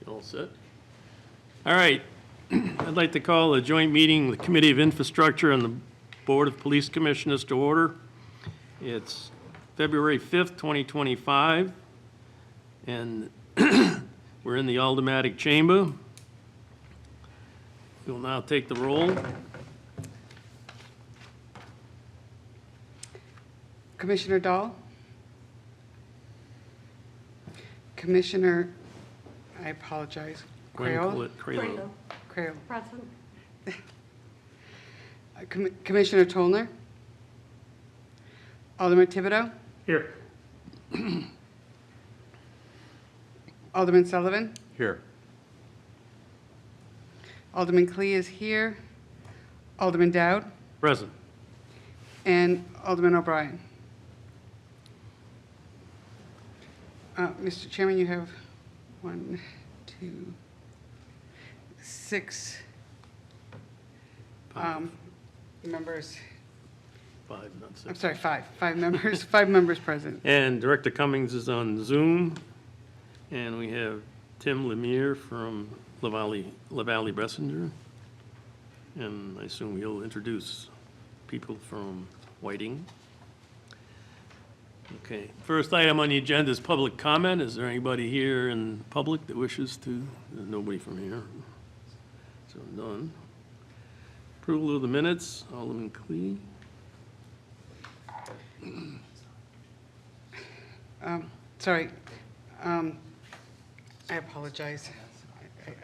All set. All right. I'd like to call a joint meeting, the Committee of Infrastructure and the Board of Police Commissioners to order. It's February 5th, 2025, and we're in the Aldermatic Chamber. We'll now take the roll. Commissioner Dahl? Commissioner, I apologize, Crayola? Craylow. Crayola. Present. Commissioner Tolner? Alderman Thibodeau? Here. Alderman Sullivan? Here. Alderman Clee is here. Alderman Dowd? Present. And Alderman O'Brien. Mr. Chairman, you have 1, 2, 6 members. 5, not 6. I'm sorry, 5 members. 5 members present. And Director Cummings is on Zoom. And we have Tim Lemire from LaValle Bessenger. And I assume he'll introduce people from Whiting. Okay, first item on the agenda is public comment. Is there anybody here in public that wishes to? There's nobody from here. So none. Approval of the minutes, Alderman Clee. Sorry. I apologize.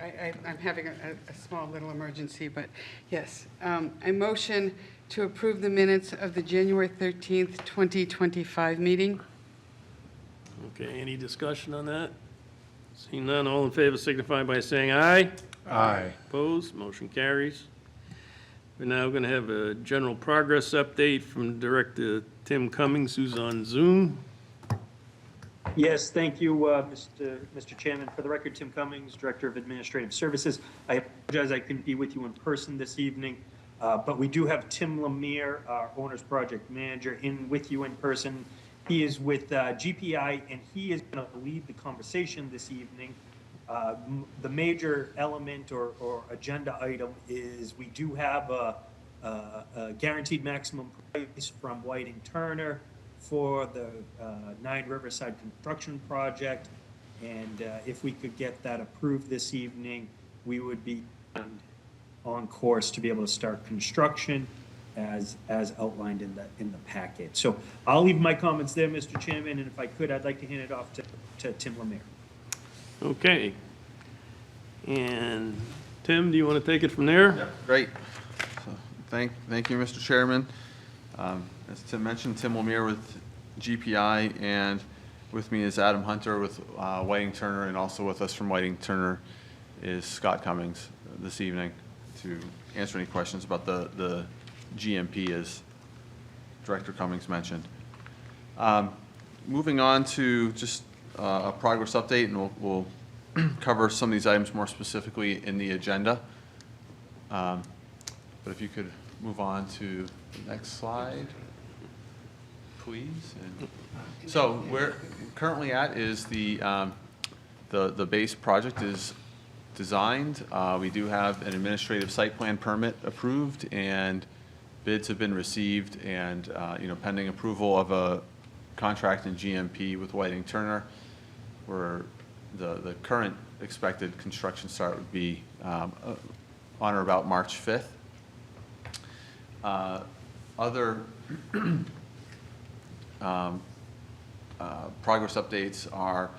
I'm having a small little emergency, but yes. I motion to approve the minutes of the January 13th, 2025 meeting. Okay, any discussion on that? Seeing none, all in favor signify by saying aye. Aye. Opposed, motion carries. We're now going to have a general progress update from Director Tim Cummings, who's on Zoom. Yes, thank you, Mr. Chairman. For the record, Tim Cummings, Director of Administrative Services. I apologize I couldn't be with you in person this evening, but we do have Tim Lemire, our Owners Project Manager, in with you in person. He is with GPI, and he is going to lead the conversation this evening. The major element or agenda item is we do have a guaranteed maximum price from Whiting Turner for the 9 Riverside construction project, and if we could get that approved this evening, we would be on course to be able to start construction as outlined in the packet. So I'll leave my comments there, Mr. Chairman, and if I could, I'd like to hand it off to Tim Lemire. Okay. And Tim, do you want to take it from there? Yeah, great. So, thank you, Mr. Chairman. As Tim mentioned, Tim Lemire with GPI, and with me is Adam Hunter with Whiting Turner, and also with us from Whiting Turner is Scott Cummings this evening to answer any questions about the GMP, as Director Cummings mentioned. Moving on to just a progress update, and we'll cover some of these items more specifically in the agenda. But if you could move on to the next slide, please. And so where currently at is the base project is designed. We do have an administrative site plan permit approved, and bids have been received, and pending approval of a contract in GMP with Whiting Turner, where the current expected construction start would be on or about March 5th. Other progress updates are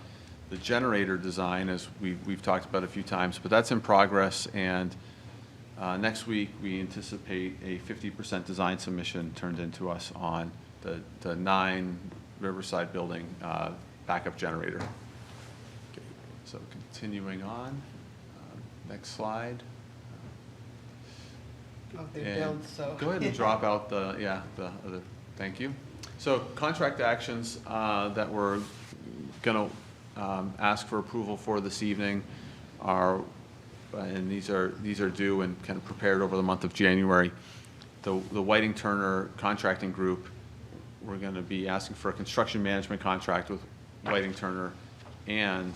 the generator design, as we've talked about a few times, but that's in progress, and next week we anticipate a 50% design submission turned into us on the 9 Riverside building backup generator. Okay, so continuing on, next slide. Oh, they're billed, so. Go ahead and drop out the other, thank you. So contract actions that we're going to ask for approval for this evening are, and these are due and kind of prepared over the month of January. The Whiting Turner Contracting Group, we're going to be asking for a construction management contract with Whiting Turner and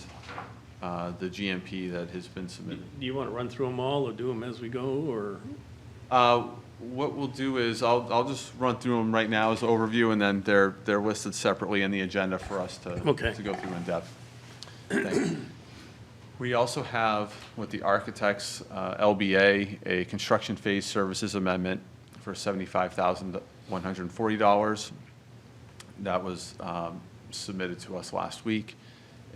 the GMP that has been submitted. Do you want to run through them all or do them as we go, or? What we'll do is I'll just run through them right now as an overview, and then they're listed separately in the agenda for us to Okay. go through in depth. Thank you. We also have with the architects LBA a construction phase services amendment for $75,140. That was submitted to us last week.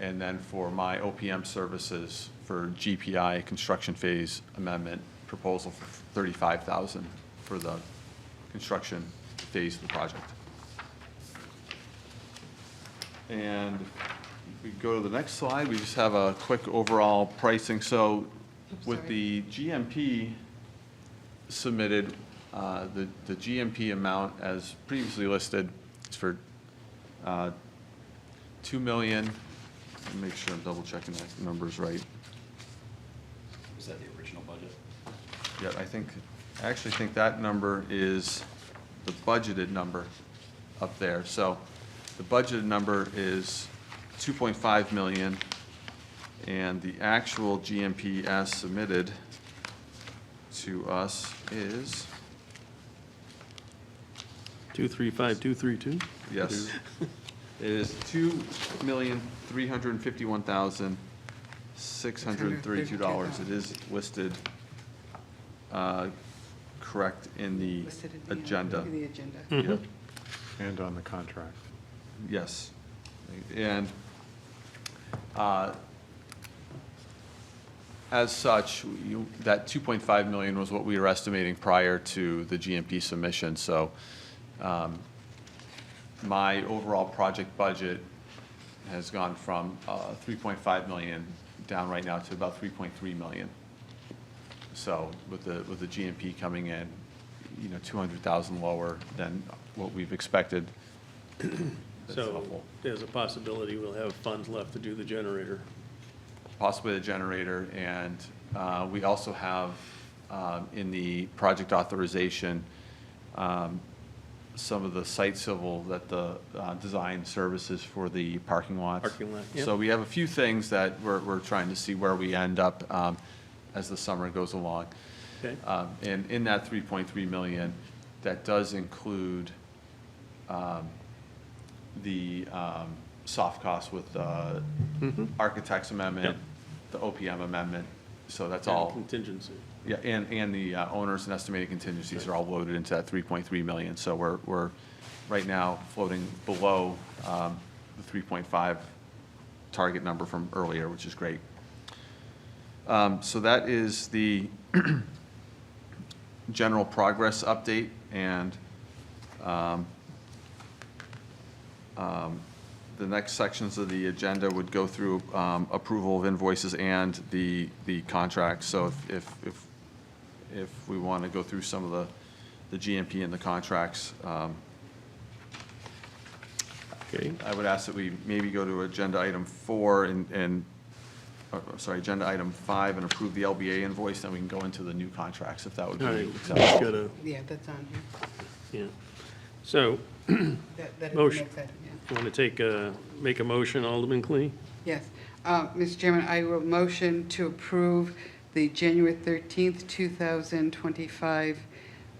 And then for my OPM services for GPI construction phase amendment proposal for $35,000 for the construction phase of the project. And if we go to the next slide, we just have a quick overall pricing. So with sorry. the GMP submitted, the GMP amount as previously listed is for 2 million. Let me make sure I'm double checking that number's right. Was that the original budget? Yeah, I actually think that number is the budgeted number up there. So the budgeted number is 2.5 million, and the actual GMP as submitted to us is, 235232? yes, it is $2,351,632. It is listed correct in the Listed in the agenda. In the agenda. Mhm. Yep. And on the contract. Yes. And as such, that 2.5 million was what we were estimating prior to the GMP submission. So my overall project budget has gone from 3.5 million down right now to about 3.3 million. So with the GMP coming in, 200,000 lower than what we've expected. That's So helpful. there's a possibility we'll have funds left to do the generator. Possibly the generator, and we also have in the project authorization some of the site civil that the design services for the parking lots. Parking lot, yep. So we have a few things that we're trying to see where we end up as the summer goes along. Okay. And in that 3.3 million, that does include the soft costs with the architect's amendment, the OPM amendment, so that's And all. contingency. Yeah, and the owners and estimated contingencies are all loaded into that 3.3 million. So we're right now floating below the 3.5 target number from earlier, which is great. So that is the general progress update, and the next sections of the agenda would go through approval of invoices and the contracts. So if we want to go through some of the GMP and the contracts, Okay. I would ask that we maybe go to agenda item 4 agenda item 5 and approve the LBA invoice, then we can go into the new contracts if that would be All right, acceptable. got a, Yeah, that's on here. yeah. So, That is the Motion. next item, yeah. you want to make a motion, Alderman Clee? Yes. Mr. Chairman, I will motion to approve the January 13th, 2025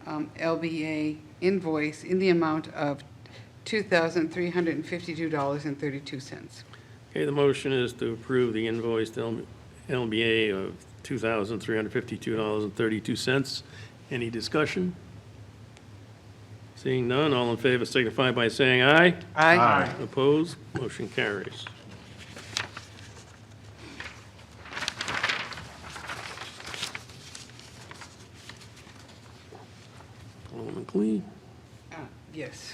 LBA invoice in the amount of $2,352.32. Okay, the motion is to approve the invoice to LBA of $2,352.32. Any discussion? Seeing none, all in favor signify by saying aye. Aye. Opposed? Motion carries. Alderman Clee? Yes.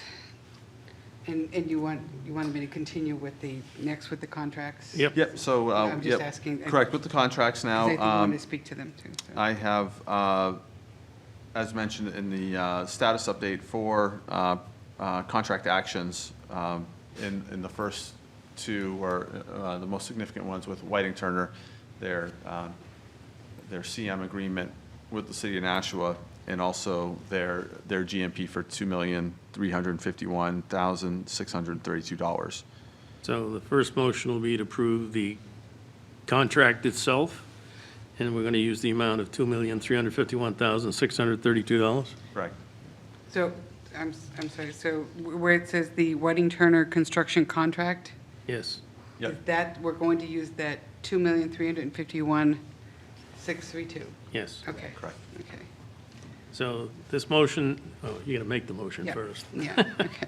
And you wanted me to continue with next with the contracts? Yep. Yep, so, I'm just yep, asking. correct, with the contracts now. I think you want to speak to them, too. so. I have, as mentioned in the status update for contract actions, in the first two, or the most significant ones with Whiting Turner, their CM agreement with the city of Nashua, and also their GMP for $2,351,632. So the first motion will be to approve the contract itself, and we're going to use the amount of $2,351,632. Correct. So, I'm sorry, so where it says the Whiting Turner construction contract? Yes. Yep. Is that, we're going to use that 2,351,632? Yes. Okay. Correct. Okay. So this motion, oh, you got to make the motion Yeah, first. Yeah, okay.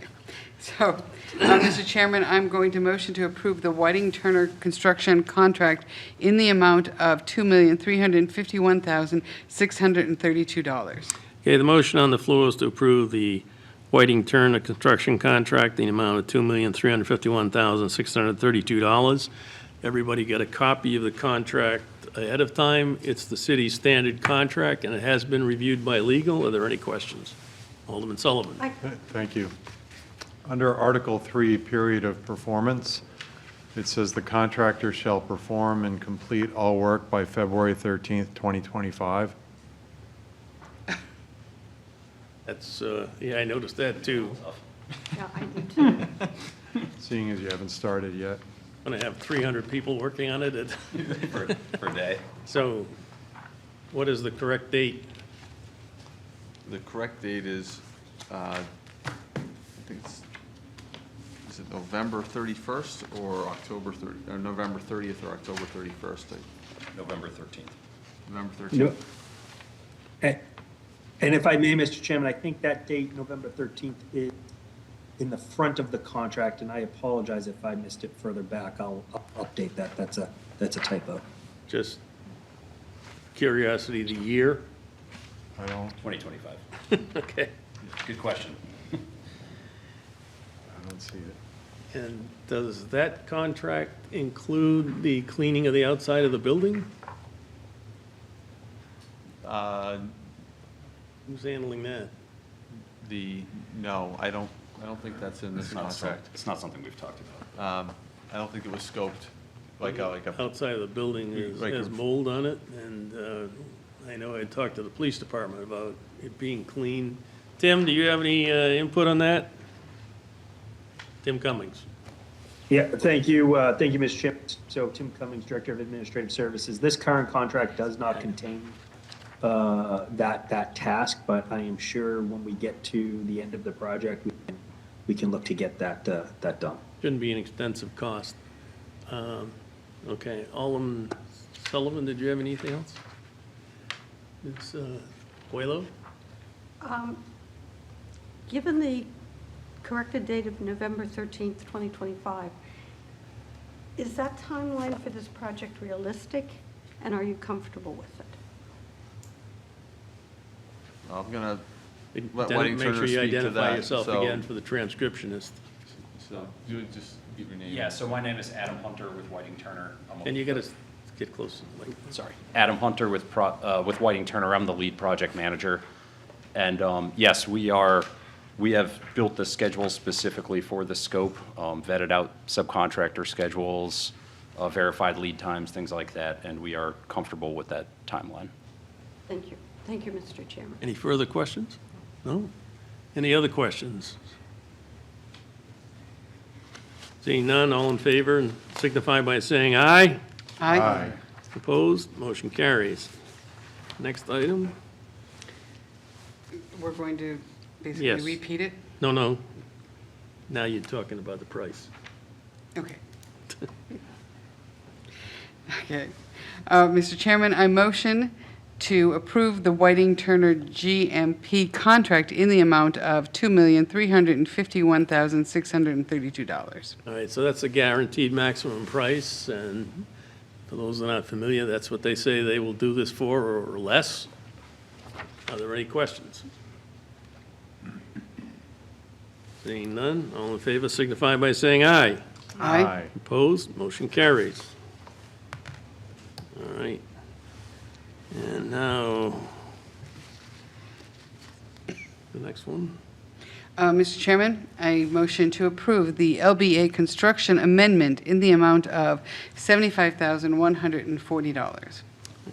So, Mr. Chairman, I'm going to motion to approve the Whiting Turner construction contract in the amount of $2,351,632. Okay, the motion on the floor is to approve the Whiting Turner construction contract in the amount of $2,351,632. Everybody got a copy of the contract ahead of time. It's the city's standard contract, and it has been reviewed by legal. Are there any questions? Alderman Sullivan. Thank you. Under Article 3, period of performance, it says the contractor shall perform and complete all work by February 13th, 2025. That's, yeah, I noticed that too. Yeah, I do too. Seeing as you haven't started yet. Going to have 300 people working on it. For a day. So what is the correct date? The correct date is, I think it's, is it November 31st or October 30, or November 30th or October 31st? November 13th. November 13th? No. And if I may, Mr. Chairman, I think that date, November 13th, is in the front of the contract, and I apologize if I missed it further back. I'll update that. That's a typo. Just curiosity, the year? I don't, 2025. Okay. Good question. I don't see it. And does that contract include the cleaning of the outside of the building? Who's handling that? No, I don't think that's in this It's not, contract. it's not something we've talked about. I don't think it was scoped like a, Outside of the building Like has a- mold on it, and I know I talked to the police department about it being clean. Tim, do you have any input on that? Tim Cummings. Yeah, thank you, Mr. Chairman. So Tim Cummings, Director of Administrative Services. This current contract does not contain that task, but I am sure when we get to the end of the project, we can look to get that done. Shouldn't be an extensive cost. Okay, Alderman Sullivan, did you have anything else? Ms. Boylo? Given the corrected date of November 13th, 2025, is that timeline for this project realistic, and are you comfortable with it? I'm gonna let Whiting Make sure Turner you speak to identify that. yourself So- again for the transcriptionist. So, you just give your name. Yeah, so my name is Adam Hunter with Whiting Turner. And you got to get close to the mic. Sorry. Adam Hunter with Whiting Turner. I'm the lead project manager. And yes, we have built the schedule specifically for the scope, vetted out subcontractor schedules, verified lead times, things like that, and we are comfortable with that timeline. Thank you. Thank you, Mr. Chairman. Any further questions? No? Any other questions? Seeing none, all in favor, and signify by saying aye. Aye. Opposed? Motion carries. Next item? We're going to basically Yes. repeat it? No. Now you're talking about the price. Okay. Okay. Mr. Chairman, I motion to approve the Whiting Turner GMP contract in the amount of $2,351,632. All right, so that's a guaranteed maximum price, and for those that are not familiar, that's what they say they will do this for or less. Are there any questions? Seeing none, all in favor signify by saying aye. Aye. Opposed? Motion carries. All right. And now, the next one. Mr. Chairman, I motion to approve the LBA construction amendment in the amount of $75,140.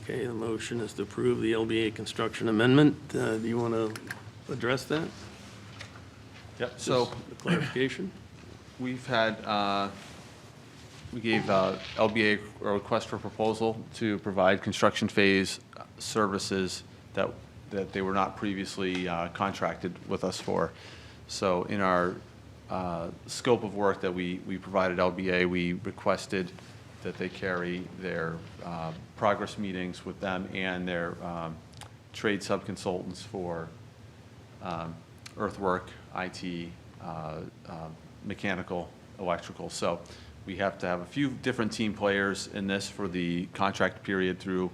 Okay, the motion is to approve the LBA construction amendment. Do you want to address that? Yep, so Just the clarification? we've had we gave LBA a request for proposal to provide construction phase services that they were not previously contracted with us for. So in our scope of work that we provided LBA, we requested that they carry their progress meetings with them and their trade subconsultants for earthwork, IT, mechanical, electrical. So we have to have a few different team players in this for the contract period through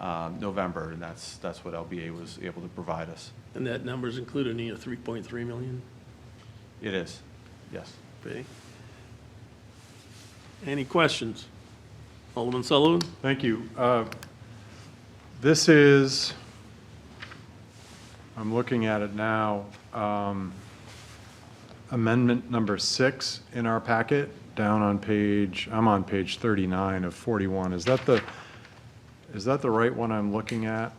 November, and that's what LBA was able to provide us. And that number's included in your 3.3 million? It is, yes. Okay. Any questions? Alderman Sullivan? Thank you. This is, I'm looking at it now, amendment number 6 in our packet, down on page, I'm on page 39 of 41. Is that the right one I'm looking at?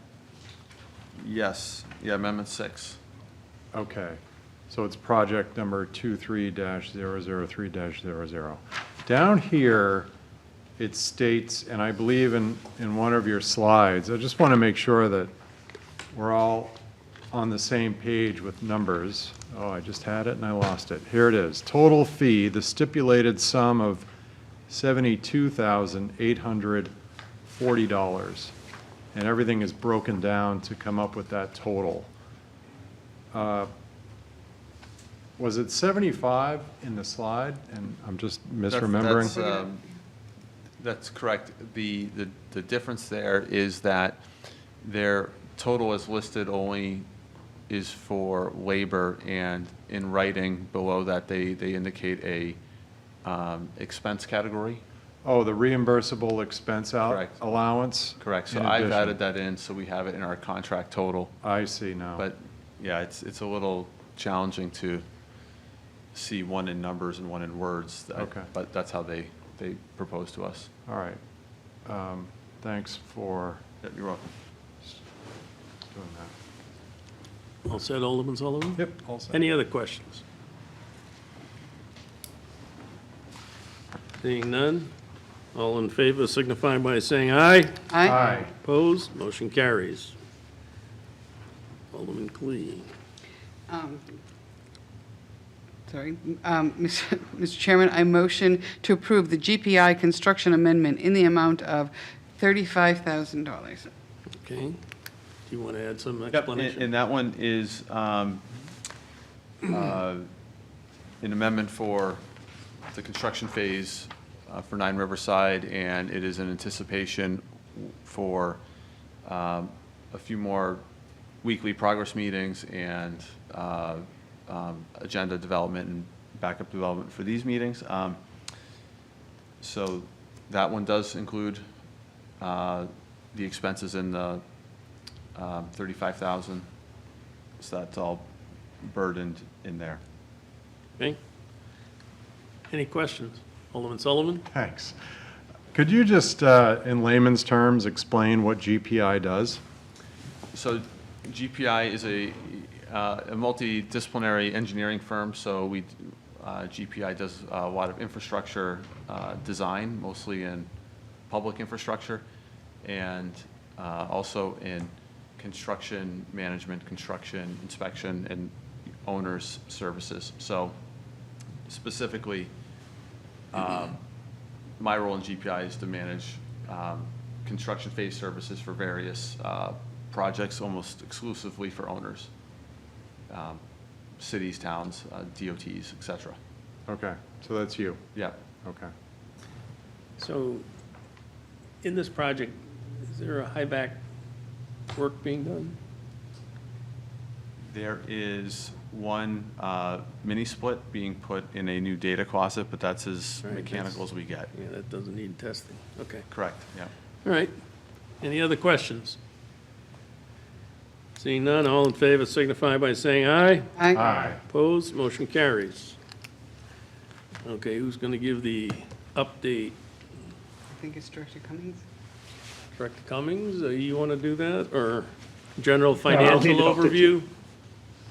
Yes, yeah, Amendment 6. Okay, so it's project number 23-003-00. Down here, it states, and I believe in one of your slides, I just want to make sure that we're all on the same page with numbers. Oh, I just had it and I lost it. Here it is. Total fee, the stipulated sum of $72,840. And everything is broken down to come up with that total. Was it 75 in the slide? And I'm just misremembering. That's correct. The difference there is that their total is listed only is for labor, and in writing below that, they indicate a expense category. Oh, the reimbursable expense Correct. allowance? Correct. So in I've addition. added that in, so we have it in our contract total. I see now. But, yeah, it's a little challenging to see one in numbers and one in words. Okay. But that's how they propose to us. All right. Thanks for Yep, you're welcome. doing that. All set, Alderman Sullivan? Yep, all set. Any other questions? Seeing none, all in favor signify by saying aye. Aye. Opposed, motion carries. Alderman Clee. Sorry. Mr. Chairman, I motion to approve the GPI construction amendment in the amount of $35,000. Okay. Do you want to add some Yep, explanation? and that one is an amendment for the construction phase for 9 Riverside, and it is in anticipation for a few more weekly progress meetings and agenda development and backup development for these meetings. So that one does include the expenses in the 35,000, so that's all burdened in there. Okay. Any questions? Alderman Sullivan? Thanks. Could you just, in layman's terms, explain what GPI does? So GPI is a multidisciplinary engineering firm, so GPI does a lot of infrastructure design, mostly in public infrastructure, and also in construction management, construction inspection, and owners services. So specifically, my role in GPI is to manage construction phase services for various projects, almost exclusively for owners, cities, towns, DOTs, et cetera. Okay, so that's you. Yeah. Okay. So, in this project, is there a high-back work being done? There is one mini split being put in a new data closet, but that's as All right, mechanical as we get. Yeah, that doesn't need testing. Okay. Correct, yeah. All right. Any other questions? Seeing none, all in favor signify by saying aye. Aye. Opposed, motion carries. Okay, who's going to give the update? I think it's Director Cummings. Director Cummings, you want to do that, or general I'll financial hand it off to overview?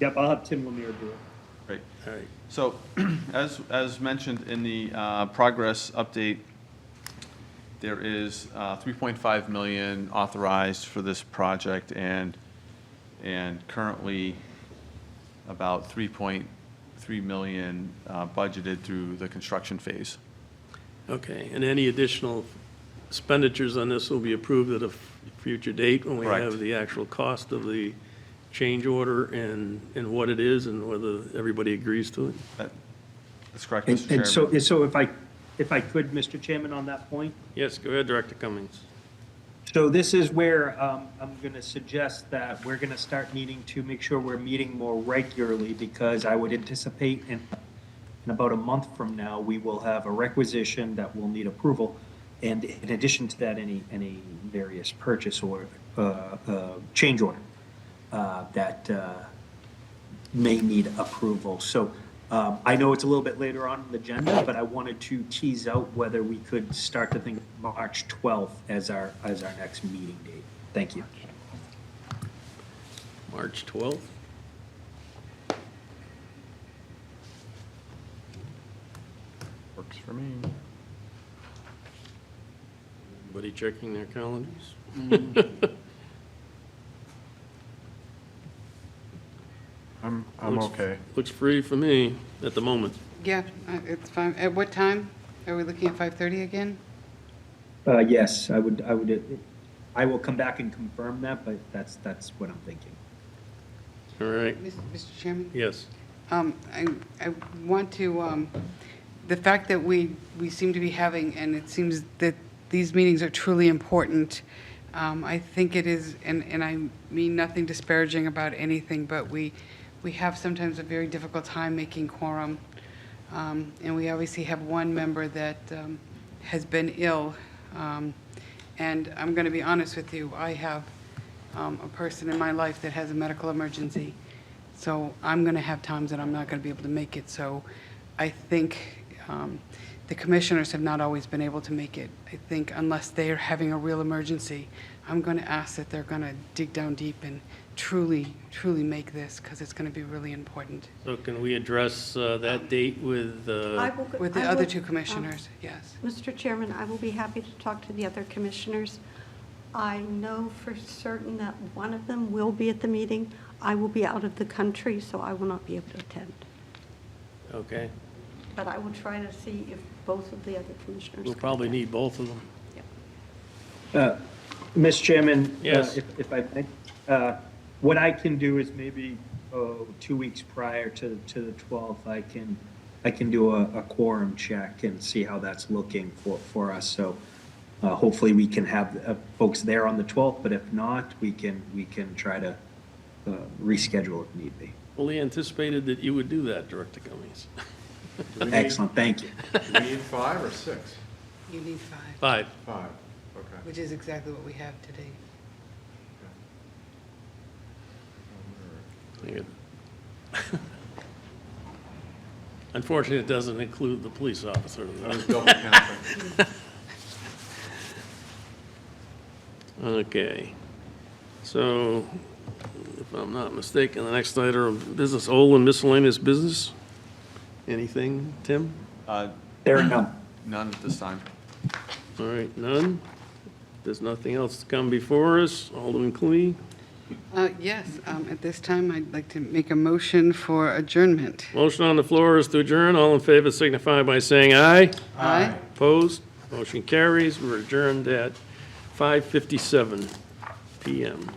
Yep, I'll have Tim Lemire do it. Great. All right. So, as mentioned in the progress update There is 3.5 million authorized for this project, and currently about 3.3 million budgeted through the construction phase. Okay, and any additional expenditures on this will be approved at a future date when we Correct. have the actual cost of the change order and what it is and whether everybody agrees to it? That's correct, And Mr. and Chairman. so if I could, Mr. Chairman, on that point? Yes, go ahead, Director Cummings. So this is where I'm going to suggest that we're going to start needing to make sure we're meeting more regularly, because I would anticipate in about a month from now, we will have a requisition that will need approval. And in addition to that, any various purchase or change order that may need approval. So I know it's a little bit later on in the agenda, but I wanted to tease out whether we could start to think March 12th as our next meeting date. Thank you. March 12th? Works for me. Everybody checking their calendars? I'm Looks- okay. Looks free for me at the moment. Yeah, it's fine. At what time? Are we looking at 5:30 again? Yes, I will come back and confirm that, but that's what I'm thinking. All right, Mr. Chairman? yes. I want to, the fact that we seem to be having, and it seems that these meetings are truly important, I think it is, and I mean nothing disparaging about anything, but we have sometimes a very difficult time making quorum. And we obviously have one member that has been ill. And I'm going to be honest with you, I have a person in my life that has a medical emergency. So I'm going to have times that I'm not going to be able to make it. So I think the commissioners have not always been able to make it. I think unless they are having a real emergency, I'm going to ask that they're going to dig down deep and truly, truly make this, because it's going to be really important. So can we address that date with, With the other two commissioners, yes. Mr. Chairman, I will be happy to talk to the other commissioners. I know for certain that one of them will be at the meeting. I will be out of the country, so I will not be able to attend. okay, But I will try to see if both of the other commissioners. we'll can probably attend. need both of them. Mr. Chairman? Yes. If I may, what I can do is maybe 2 weeks prior to the 12th, I can do a quorum check and see how that's looking for us. So hopefully we can have folks there on the 12th, but if not, we can try to reschedule if need be. Fully anticipated that you would do that, Director Cummings. Excellent, thank you. Do we need 5 or 6? You need 5, 5. 5, okay. which is exactly what we have today. Unfortunately, it doesn't include the police officer. I was double counting. Okay. So, if I'm not mistaken, the next item of business, old and miscellaneous business. Anything, Tim? There are none. None at this time. All right, none. There's nothing else to come before us. Alderman Clee, Yes, at this time, I'd like to make a motion for adjournment. motion on the floor is to adjourn. All in favor signify by saying aye. Aye. Opposed? Motion carries. We're adjourned at 5:57 PM.